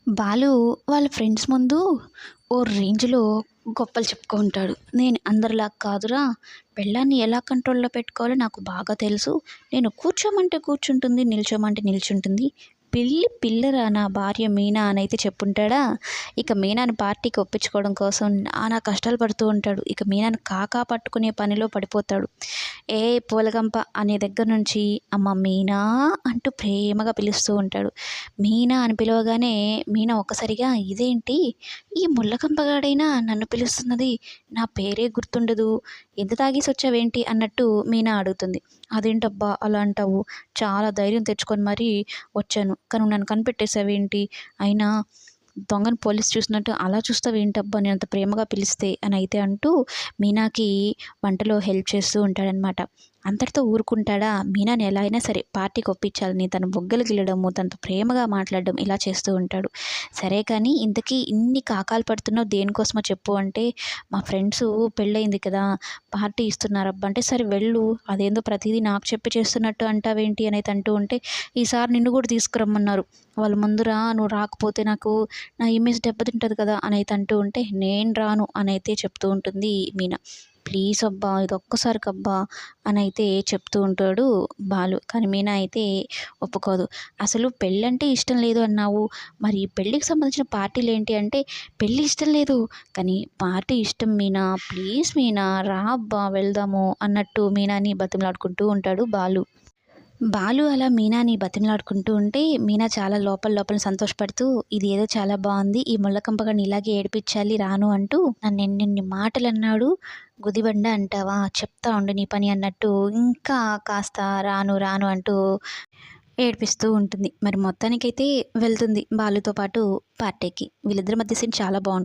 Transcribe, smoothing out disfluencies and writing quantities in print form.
బాలు వాళ్ళ ఫ్రెండ్స్ ముందు ఓ రేంజ్‌లో గొప్పలు చెప్పుకో ఉంటాడు. "నేను అందరిలా కాదురా! పెళ్ళాన్ని ఎలా కంట్రోల్‌లో పెట్టుకోవాలో నాకు బాగా తెలుసు. నేను కూర్చోమంటే కూర్చుంటుంది, నిల్చోమంటే నిల్చుంటుంది. పిల్లి పిల్లరా నా భార్య మీనా" అనైతే చెప్పుంటాడా. ఇక మీనాని పార్టీకి ఒప్పించుకోవడం కోసం నానా కష్టాలు పడుతూ ఉంటాడు. ఇక మీనాని కాకా పట్టుకునే పనిలో పడిపోతాడు. పూలగంప అనే దగ్గర నుంచి "అమ్మ మీనా" అంటూ ప్రేమగా పిలుస్తూ ఉంటాడు. మీనా అని పిలవగానే మీనా ఒక్కసారిగా ఇదేంటి ఈ ముళ్ళకంపగాడైనా నన్ను పిలుస్తున్నది, నా పేరే గుర్తుండదు, ఎంత తాగేసొచ్చావేంటి అన్నట్టు మీనా అడుగుతుంది. అదేంటబ్బా అలా అంటావు, చాలా ధైర్యం తెచ్చుకొని మరీ వచ్చాను, కానీ నువ్వు నన్ను కనిపెట్టేసావేంటి, అయినా దొంగని పోలీస్ చూసినట్టు అలా చూస్తావేంటబ్బా నేను అంత ప్రేమగా పిలిస్తే అని అయితే అంటూ మీనాకి వంటలో హెల్ప్ చేస్తూ ఉంటాడనమాట. అంతటితో ఊరుకుంటాడా? మీనాని ఎలా అయినా సరే పార్టీకి ఒప్పించాలని తన బుగ్గలు గిల్లడము, తనతో ప్రేమగా మాట్లాడడం ఇలా చేస్తూ ఉంటాడు. సరే కానీ ఇంతకీ ఇన్ని కాకాలు పడుతున్నావు దేనికోసమో చెప్పు అంటే, మా ఫ్రెండ్సు పెళ్ళయింది కదా! పార్టీ ఇస్తున్నారబ్బా అంటే, సరే వెళ్ళు, అదేందో ప్రతీదీ నాకు చెప్పి చేస్తున్నట్టు అంటావేంటి అనైతే అంటూ ఉంటే, ఈసారి నిన్ను కూడా తీసుకురమ్మన్నారు. వాళ్ళ ముందర నువ్వు రాకపోతే నాకు నా ఇమేజ్ దెబ్బతింటది కదా అనైతే అంటూ ఉంటే, నేను రాను అనైతే చెప్తూ ఉంటుంది మీనా. ప్లీజ్ అబ్బా ఇదొక్కసారికబ్బా అనైతే చెప్తూ ఉంటాడు బాలు. కానీ మీనా అయితే ఒప్పుకోదు. అసలు పెళ్ళంటే ఇష్టం లేదు అన్నావు, మరి పెళ్ళికి సంబంధించిన పార్టీలేంటి అంటే, పెళ్ళి ఇష్టం లేదు కానీ పార్టీ ఇష్టం మీనా, ప్లీజ్ మీనా రా అబ్బా వెళ్దాము అన్నట్టు మీనాని బతిమలాడుకుంటూ ఉంటాడు బాలు. బాలు అలా మీనాని బతిమలాడుకుంటూ ఉంటే, మీనా చాలా లోపల లోపల సంతోషపడుతూ, ఇది ఏదో చాలా బాగుంది, ఈ ముళ్ళకంపగాడిని ఇలాగే ఏడిపించాలి రాను అంటూ నన్నెన్నెన్ని మాటలన్నాడు, గుదిబండ అంటావా చెప్తా ఉండు నీ పని అన్నట్టు ఇంకా కాస్త రాను రాను అంటూ ఏడిపిస్తూ ఉంటుంది. మరి మొత్తానికైతే వెళ్తుంది బాలుతో పాటు పార్టీకి. వీళ్ళిద్దరి మధ్య సీన్ చాలా బాగుంటుంది.